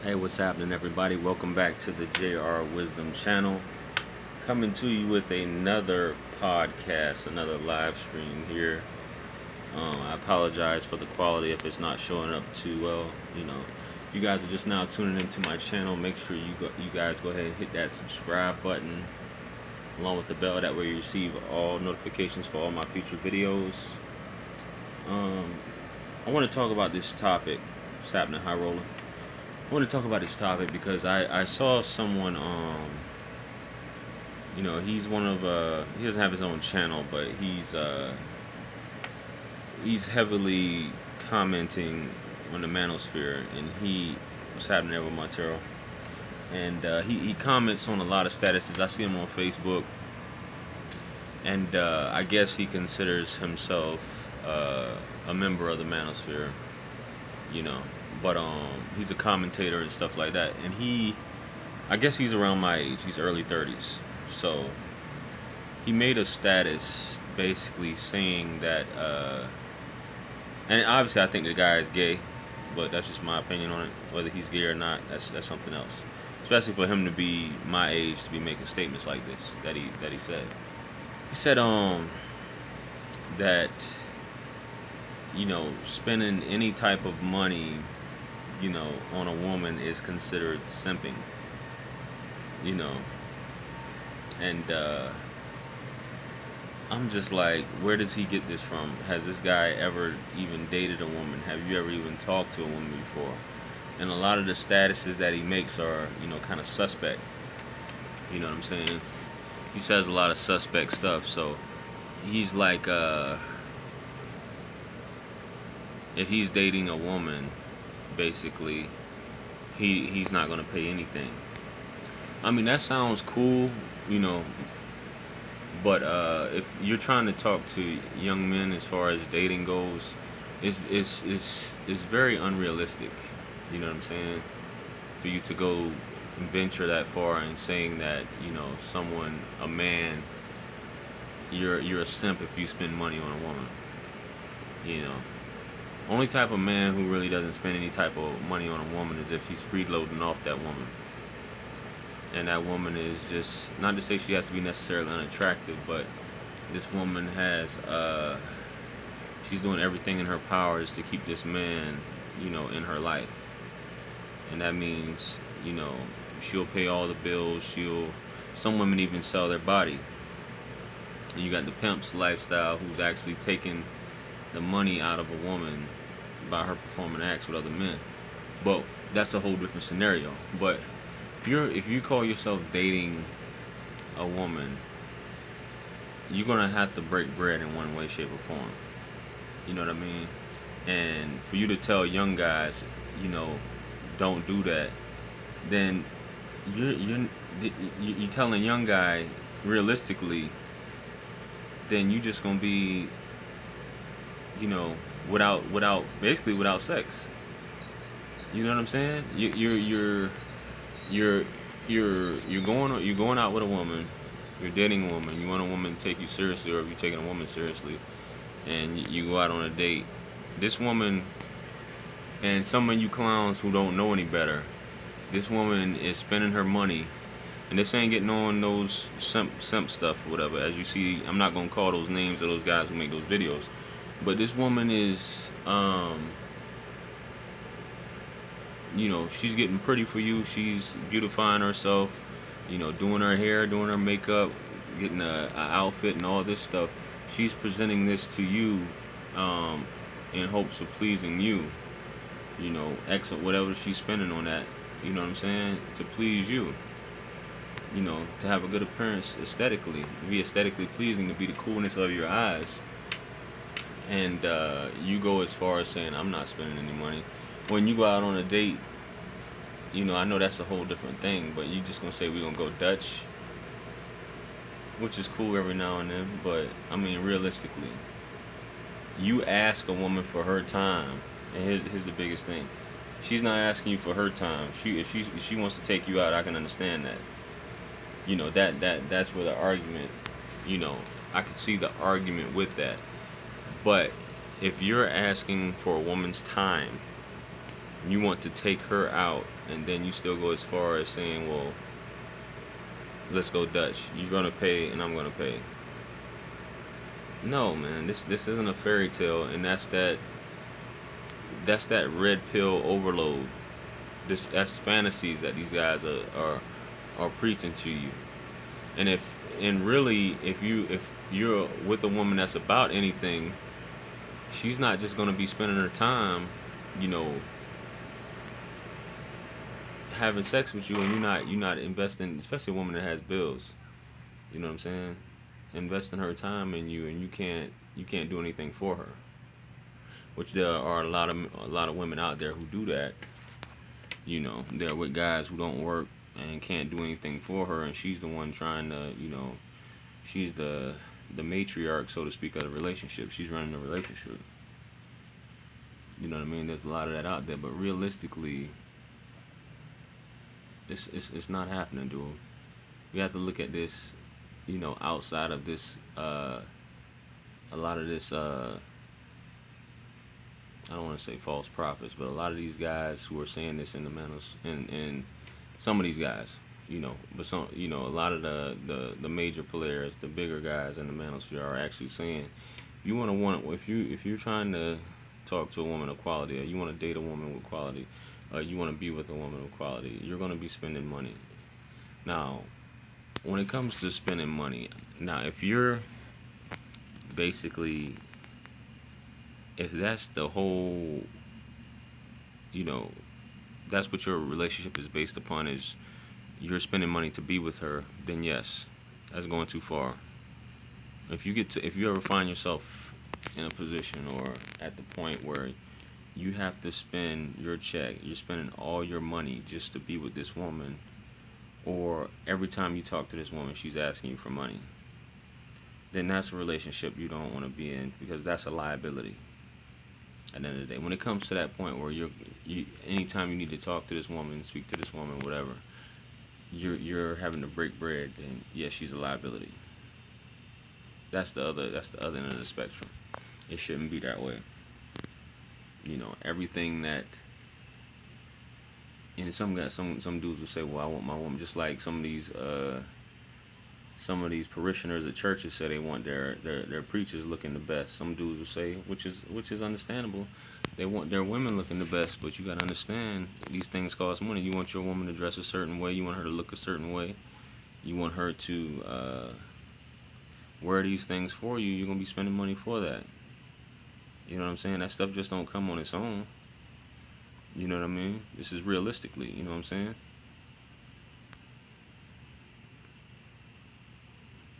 Hey, what's happening, everybody? Welcome back to the JR Wisdom channel. Coming to you with another podcast, another live stream here. I apologize for the quality if it's not showing up too well. If you guys are just now tuning into my channel, make sure you guys go ahead and hit that subscribe button along with the bell. That way you receive all notifications for all my future videos. Um, I want to talk about this topic. What's happening, High Roller? I want to talk about this topic because I saw someone he's one of he doesn't have his own channel, but he's heavily commenting on the manosphere, and he was happening there with Montero, and he comments on a lot of statuses. I see him on Facebook, and I guess he considers himself a member of the manosphere, you know. But he's a commentator and stuff like that, and I guess he's around my age. He's early 30s, so he made a status basically saying that, and obviously I think the guy is gay, but that's just my opinion on it. Whether he's gay or not, that's something else. Especially for him to be my age to be making statements like this that he said. He said that spending any type of money on a woman is considered simping, you know, and I'm just like, where does he get this from? Has this guy ever even dated a woman? Have you ever even talked to a woman before? And a lot of the statuses that he makes are, kind of suspect. You know what I'm saying? He says a lot of suspect stuff, so he's like, if he's dating a woman, basically, he's not gonna pay anything. I mean, that sounds cool, you know, but if you're trying to talk to young men as far as dating goes, it's very unrealistic. You know what I'm saying? For you to go and venture that far and saying that someone, a man, you're a simp if you spend money on a woman. You know, only type of man who really doesn't spend any type of money on a woman is if he's freeloading off that woman. And that woman is just, not to say she has to be necessarily unattractive, but this woman has, she's doing everything in her powers to keep this man, in her life. And that means, she'll pay all the bills, some women even sell their body. And you got the pimp's lifestyle who's actually taking the money out of a woman by her performing acts with other men. But that's a whole different scenario. But if you call yourself dating a woman, you're gonna have to break bread in one way, shape, or form. You know what I mean? And for you to tell young guys, don't do that, then you're telling a young guy realistically, then you just gonna be, without sex. You know what I'm saying? You're you're going out with a woman, you're dating a woman, you want a woman to take you seriously, or if you're taking a woman seriously, and you go out on a date. This woman, and some of you clowns who don't know any better, this woman is spending her money, and this ain't getting on those simp stuff or whatever. As you see, I'm not gonna call those names of those guys who make those videos, but this woman is she's getting pretty for you. She's beautifying herself, doing her hair, doing her makeup, getting a outfit and all this stuff. She's presenting this to you in hopes of pleasing you. Whatever she's spending on that, you know what I'm saying, to please you. To have a good appearance aesthetically, to be aesthetically pleasing, to be the coolness of your eyes. And you go as far as saying, I'm not spending any money. When you go out on a date, I know that's a whole different thing, but you just gonna say we're gonna go Dutch, which is cool every now and then, but I mean, realistically, you ask a woman for her time, and here's the biggest thing. She's not asking you for her time. If she wants to take you out, I can understand that. That's where the argument, I could see the argument with that. But if you're asking for a woman's time, You want to take her out, and then you still go as far as saying, well, let's go Dutch. You're gonna pay, and I'm gonna pay. No, man, this isn't a fairy tale, and that's that red pill overload. That's fantasies that these guys are preaching to you. And really, if you're with a woman that's about anything, she's not just gonna be spending her time, you know, having sex with you, and you're not investing, especially a woman that has bills. You know what I'm saying? Investing her time in you, and you can't do anything for her. Which there are a lot of women out there who do that. They're with guys who don't work and can't do anything for her, and she's the one trying to, she's the matriarch, so to speak, of the relationship. She's running the relationship. You know what I mean? There's a lot of that out there, but realistically, it's not happening, dude. We have to look at this, outside of this, a lot of this, I don't want to say false prophets, but a lot of these guys who are saying this in the manos, and some of these guys, but some, a lot of the major players, the bigger guys in the manosphere are actually saying, if you're trying to talk to a woman of quality, or you want to date a woman with quality, or you want to be with a woman of quality, you're going to be spending money. Now, when it comes to spending money, now if you're basically, if that's the whole, you know, that's what your relationship is based upon, is you're spending money to be with her, then yes, that's going too far. If you ever find yourself in a position or at the point where you have to spend your check, you're spending all your money just to be with this woman, or every time you talk to this woman, she's asking you for money, then that's a relationship you don't want to be in, because that's a liability at the end of the day. When it comes to that point where anytime you need to talk to this woman, speak to this woman, whatever, you're having to break bread, then yes, she's a liability. That's the other end of the spectrum. It shouldn't be that way. Everything that, and some dudes will say, well, I want my woman, just like some of these parishioners at churches say they want their preachers looking the best. Some dudes will say, which is understandable, they want their women looking the best, but you gotta understand, these things cost money. You want your woman to dress a certain way, you want her to look a certain way, you want her to wear these things for you. You're gonna be spending money for that. You know what I'm saying? That stuff just don't come on its own. You know what I mean? This is realistically, you know what I'm saying?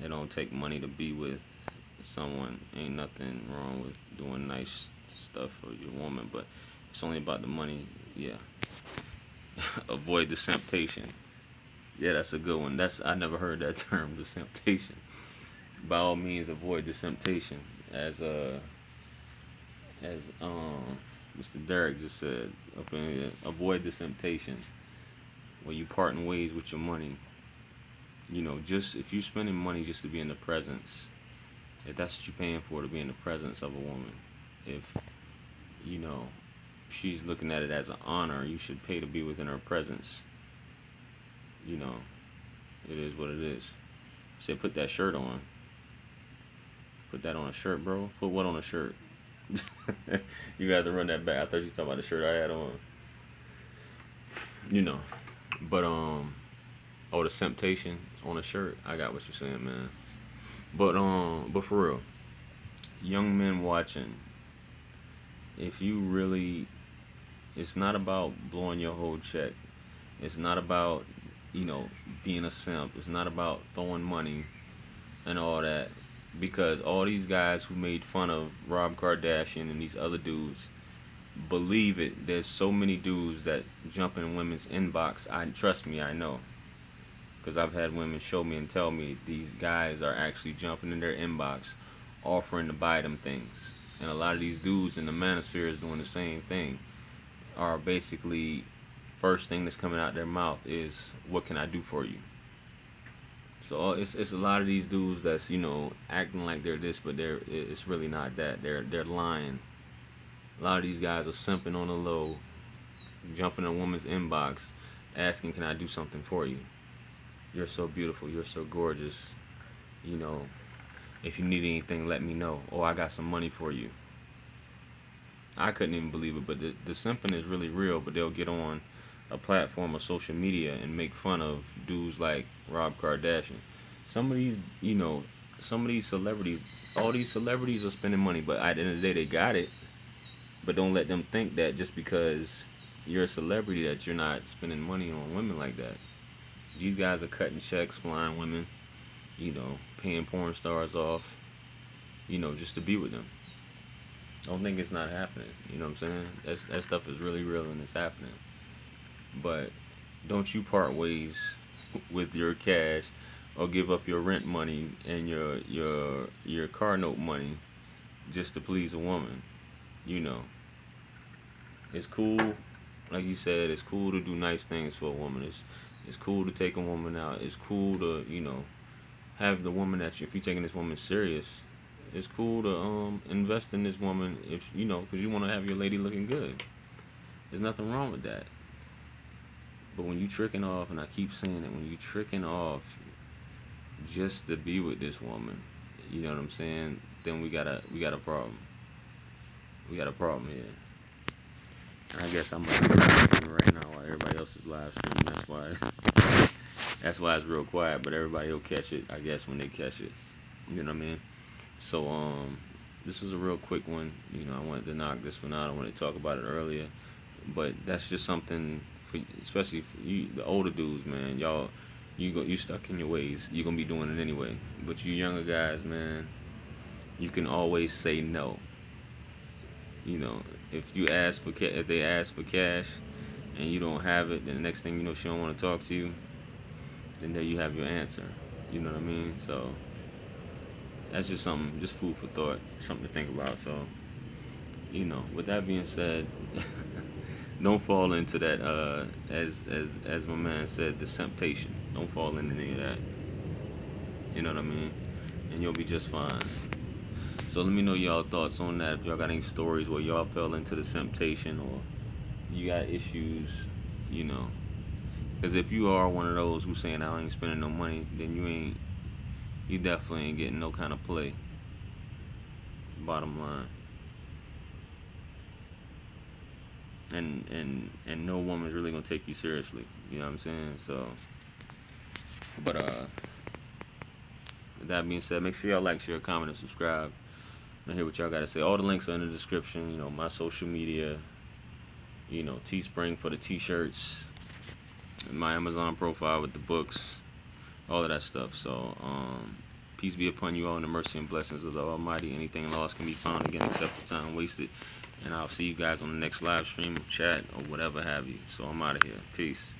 It don't take money to be with someone. Ain't nothing wrong with doing nice stuff for your woman, but it's only about the money. Yeah. Avoid the temptation. Yeah, that's a good one. I never heard that term, the temptation. By all means, avoid the temptation. As Mr. Derek just said up in here, avoid the temptation where you parting ways with your money. Just if you're spending money just to be in the presence, if that's what you're paying for, to be in the presence of a woman, if she's looking at it as an honor, you should pay to be within her presence. It is what it is. Say, put that shirt on. Put that on a shirt, bro. Put what on a shirt? You got to run that back. I thought you were talking about the shirt I had on. But oh, the temptation on a shirt. I got what you're saying, man. But for real, young men watching, if you really, it's not about blowing your whole check. It's not about, being a simp. It's not about throwing money and all that. Because all these guys who made fun of Rob Kardashian and these other dudes, believe it, there's so many dudes that jump in women's inbox. Trust me, I know. Because I've had women show me and tell me these guys are actually jumping in their inbox, offering to buy them things. And a lot of these dudes in the manosphere is doing the same thing. Are basically, first thing that's coming out their mouth is, what can I do for you? So it's a lot of these dudes that's, acting like they're this, but it's really not that. They're lying. A lot of these guys are simping on the low, jump in a woman's inbox asking, can I do something for you? You're so beautiful, you're so gorgeous, you know, if you need anything, let me know. Or I got some money for you. I couldn't even believe it, but the simping is really real. But they'll get on a platform of social media and make fun of dudes like Rob Kardashian. Some of these, you know, some of these celebrities, all these celebrities are spending money, but at the end of the day, they got it. But don't let them think that just because you're a celebrity that you're not spending money on women like that. These guys are cutting checks, flying women, you know, paying porn stars off, you know, just to be with them. Don't think it's not happening. You know what I'm saying? That stuff is really real and it's happening. But don't you part ways with your cash or give up your rent money and your car note money just to please a woman. You know, it's cool. Like you said, it's cool to do nice things for a woman. It's cool to take a woman out. It's cool to, you know, have the woman that you, if you're taking this woman serious, it's cool to invest in this woman if you know, because you want to have your lady looking good. There's nothing wrong with that. But when you tricking off, and I keep saying it, when you tricking off just to be with this woman, you know what I'm saying? Then we got a problem. We got a problem here. And I guess I'm live streaming right now while everybody else is live streaming. That's why it's real quiet. But everybody will catch it, I guess, when they catch it. You know what I mean? So this was a real quick one. You know, I wanted to knock this one out. I wanted to talk about it earlier, but that's just something for, especially for you, the older dudes, man. Y'all, you stuck in your ways. You're gonna be doing it anyway. But you younger guys, man, you can always say no. You know, if they ask for cash and you don't have it, then the next thing you know, she don't want to talk to you. Then there you have your answer. You know what I mean? So that's just something, just food for thought, something to think about. So, you know, with that being said, don't fall into that. As my man said, the temptation. Don't fall into any of that. You know what I mean? And you'll be just fine. So let me know y'all thoughts on that. If y'all got any stories where y'all fell into the temptation or you got issues, you know. Because if you are one of those who's saying I ain't spending no money, then you definitely ain't getting no kind of play. Bottom line. And no woman's really gonna take you seriously. You know what I'm saying? So, but with that being said, make sure y'all like, share, comment, and subscribe. And hear what y'all gotta say. All the links are in the description. You know, my social media. You know, Teespring for the t-shirts. My Amazon profile with the books. All of that stuff. So, peace be upon you all in the mercy and blessings of the Almighty. Anything lost can be found again except for time wasted. And I'll see you guys on the next live stream, chat, or whatever have you. So I'm out of here. Peace.